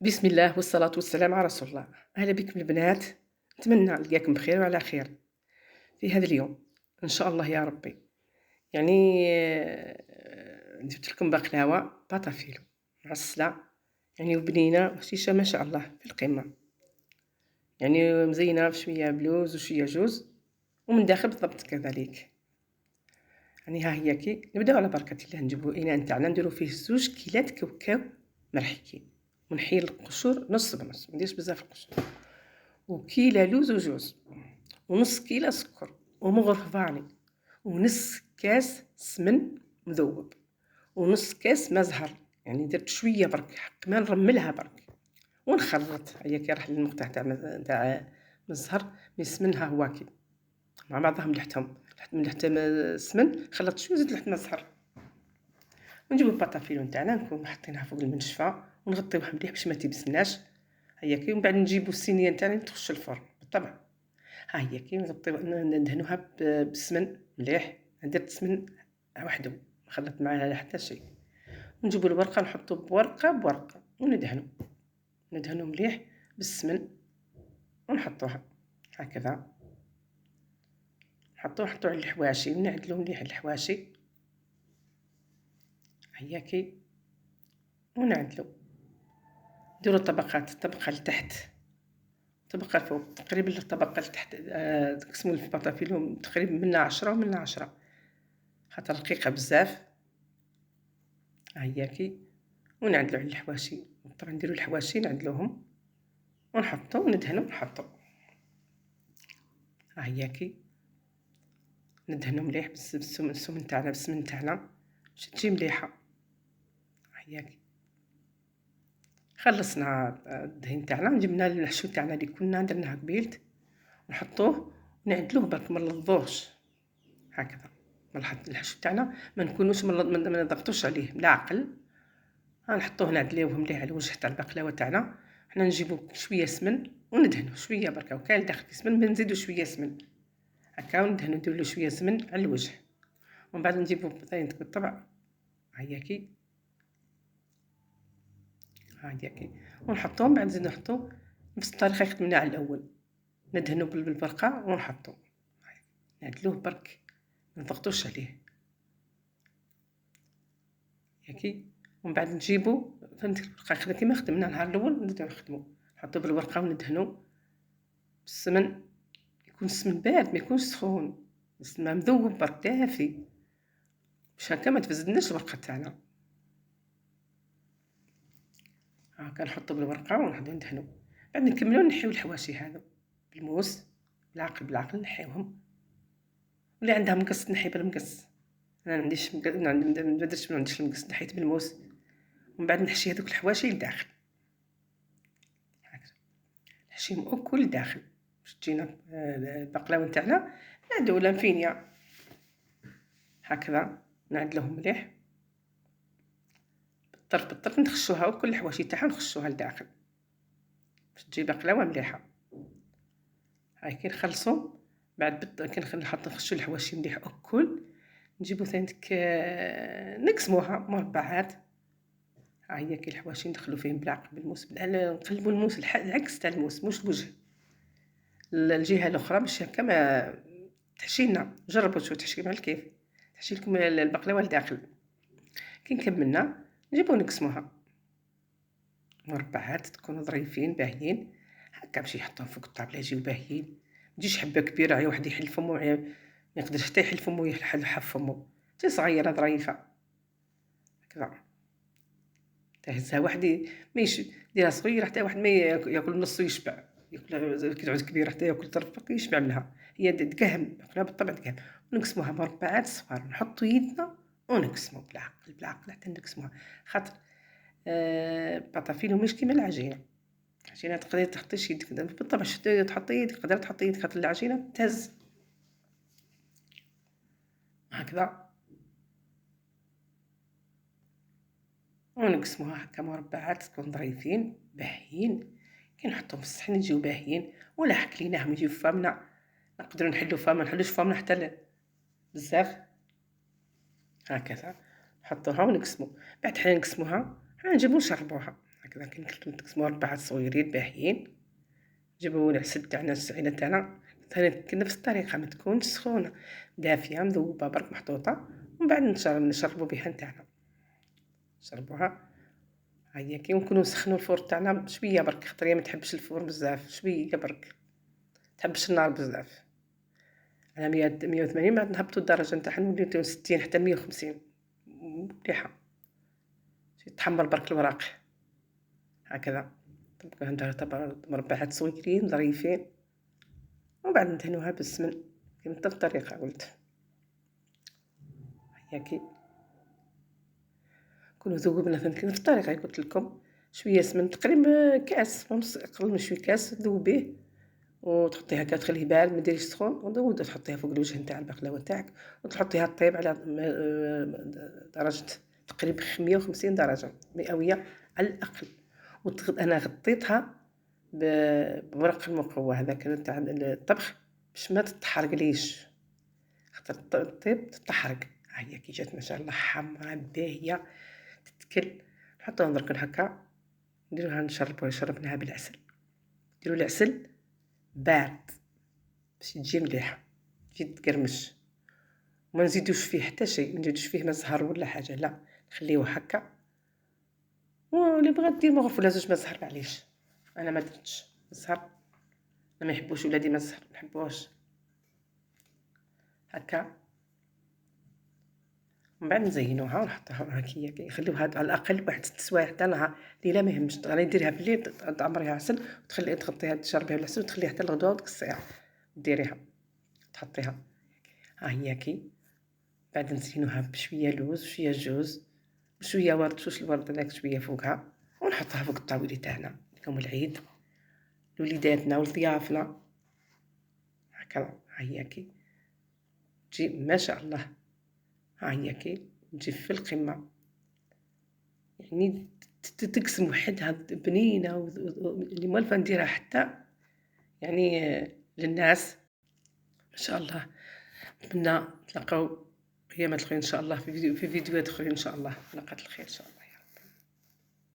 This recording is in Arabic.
بسم الله والصلاة والسلام على رسول الله. أهلا بكم البنات، نتمنى نلقاكم بخير وعلى خير في هذا اليوم إن شاء الله يا ربي. جبت لكم بقلاوة باتافيلو معسلة، وبنينة وهشيشة ما شاء الله في القمة، مزينة بشوية بلوز وشوية جوز، ومن داخل بالضبط كذلك. ها هي نبداو على بركة الله. نجيبو الإناء نتاعنا نديرو فيه 2 كيلات كاوكاو مرحيين، ونحيي القشور نص بنص، منديرش بزاف القشور، وكيلة لوز وجوز، ونص كيلة سكر ومغرف فاني، ونص كاس سمن مذوب، ونص كاس ما زهر. درت شوية برك حق ما نرملها برك ونخلط. هيا كي راح للمقطع تاع الزهر من السمن، ها هو كي مع بعضهم ملحتهم السمن، خلطت شويه زدت لحم الزهر. ونجيبو البطافيلو نتاعنا نكونو حاطينها فوق المنشفه ونغطيوها مليح باش ما تيبسناش. هيا كي ومن بعد نجيبو الصينيه نتاعنا تخش الفرن بالطبع. ها هي كي نغطيو ندهنوها بالسمن مليح. درت سمن وحده ما خلطت معاها حتى شيء. نجيبو الورقه نحطو بورقه بورقه ندهنو مليح بالسمن ونحطوها هكذا. نحطو على الحواشي ونعدلو مليح الحواشي. هيا كي ونعدلو نديرو طبقات، طبقه لتحت طبقه الفوق، تقريبا الطبقه لتحت نقسمو البطافيلو تقريبا منا 10 ومنا 10 خاطر رقيقه بزاف. هيا كي ونعدلو على الحواشي، طبعا نديرو الحواشي نعدلوهم ونحطو وندهنو ونحطو. هيا كي ندهنو مليح بالسمن تاعنا بالسمن تاعنا باش تجي مليحه. هيا كي خلصنا الدهين تاعنا، جبنا الحشو تاعنا اللي كنا درناه قبيلت نحطوه ونعدلوه برك ما نلظوهش هكذا. نحط الحشو تاعنا ما نكونوش ما نضغطوش عليه بالعقل. نحطوه نعدلوه مليح على الوجه تاع البقلاوه تاعنا. حنا نجيبو شويه سمن وندهنو شويه برك، وكان داخل سمن بنزيدو شويه سمن هكا وندهنو نديرو شويه سمن على الوجه. ومن بعد نجيبو بطينتك بالطبع. هيا كي ونحطوهم. بعد نزيدو نحطو نفس الطريقه اللي خدمنا على الاول، ندهنو بالبرقه ونحطو نعدلوه برك ما نضغطوش عليه. ياكي ومن بعد نجيبو فهمتك البرقه كيما خدمنا النهار الاول نزيدو نخدمو نحطو بالورقه وندهنو بالسمن. يكون السمن بارد ما يكونش سخون، السمن مذوب برك دافي باش هكا ما تفزدناش الورقه تاعنا. هاكا نحطو بالورقه ونحطو ندهنو. بعد نكملو نحيو الحواشي هذو بالموس بالعقل نحيوهم. واللي عندها مقص تنحي بالمقص. انا ما عنديش ما عنديش المقص، نحيت بالموس. ومن بعد نحشي هذوك الحواشي لداخل هكذا، نحشيهم الكل لداخل باش تجينا البقلاوه نتاعنا معدوله مفينيه هكذا. نعدلوهم مليح بالطرف نخشوها وكل الحواشي تاعها نخشوها لداخل باش تجي بقلاوه مليحه. هاي كي نخلصوا بعد كي نخشو الحواشي مليح الكل نجيبو ثاني نقسموها مربعات. ها هي كي الحواشي ندخلو فيهم بالعقل بالموس نقلبو الموس العكس تاع الموس مش الوجه، الجهه الاخرى باش هكا ما تحشينا. جربوا شو تحشي مع الكيف تحشي لكم البقلاوه لداخل. كي كملنا نجيبو نقسموها مربعات تكونوا ظريفين باهيين هكا باش يحطوهم فوق الطابله يجيو باهيين. ما تجيش حبه كبيره عيا واحد يحل فمو ما يقدرش حتى يحل فمو يحل فمو. تجي صغيره ظريفه هكذا تهزها واحد ماشي ديرها صغيره حتى واحد ما ياكل نص ويشبع، ياكل كي تعود كبيره حتى ياكل طرف باقي يشبع منها. هي تقهم ناكلها بالطبع تقهم. ونقسموها مربعات صغار نحطو يدنا ونقسمو بالعقل حتى نقسموها. خاطر البطافيلو مش كيما العجينه. العجينه تقدري تحطيش يدك بالطبع تحطي يدك تقدري تحطي يدك خاطر العجينه تهز هكذا. ونقسموها هكا مربعات تكون ظريفين باهيين. كي نحطهم في الصحن يجيو باهيين، ولا حكليناهم يجيو فمنا نقدروا نحلو فمنا نحلوش فمنا حتى بزاف هكذا. نحطوها ونقسمو. بعد حنا نقسموها حنا نجيبو نشربوها هكذا كنقسمو مربعات صغيرين باهيين، نجيبو العسل تاعنا السعينة تاعنا ثاني نفس الطريقة، ما تكونش سخونة، دافية مذوبة برك محطوطة، ومن بعد نشربو بها نتاعنا، نشربوها. ها هي كي نكونو نسخنو الفور تاعنا بشوية برك، خاطر هي ما تحبش الفور بزاف، شوية برك، تحبش النار بزاف، على 180. بعد نهبطو الدرجة نتاعها نوليو 60 حتى 150 مليحة، تحمر برك الوراق هكذا. نديرها مربعات صغيرين ظريفين، ومن بعد ندهنوها بالسمن كيما نفس الطريقة قلت. هياكي نكونو ذوبنا نفس الطريقة قلت لكم، شوية سمن تقريبا كاس ونص، أقل من شوية كاس تذوبيه وتحطيها هكا تخليه بارد ما ديريش سخون، وتحطيها فوق الوجه نتاع البقلاوة تاعك وتحطيها طيب على درجة تقريبا 150 درجة مئوية على الأقل. أنا غطيتها بورق المقوى هذاك تاع الطبخ باش ما تتحرقليش، خاطر الطيب تتحرق. هي كي جات ما شاء الله حمرا باهية تتكل، نحطوها درك هكا نديروها شربناها بالعسل. ديروا العسل بارد باش تجي مليحه، تجي تقرمش، وما نزيدوش فيه حتى شيء، ما نزيدوش فيه ما زهر ولا حاجه، لا نخليوه هكا. واللي بغات دير مغرف ولا زوج ما زهر معليش، انا ما درتش زهر، انا ما يحبوش ولادي ما زهر، ما نحبوش هكا. من بعد نزينوها ونحطوها هكايا يخليوها على الاقل واحد 6 سوايع حتى نهار. ليله ما يهمش، غادي ديريها بالليل تعمريها عسل وتخلي تغطيها تشربيها بالعسل وتخليها حتى الغدوه ديك الساعه ديريها تحطيها. ها هي كي بعد نزينوها بشويه لوز وشويه جوز وشويه ورد، شوش الورد هذاك شويه فوقها، ونحطها فوق الطاولي تاعنا يوم العيد لوليداتنا ولضيافنا هكا. ها هي كي تجي ما شاء الله، ها هي كي تجي في القمه، يعني تقسم وحدها بنينه اللي موالفه نديرها حتى يعني للناس ما شاء الله. نتمنى تلقاو ايامات الخير ان شاء الله في فيديوهات اخرين ان شاء الله. حلقات الخير ان شاء الله.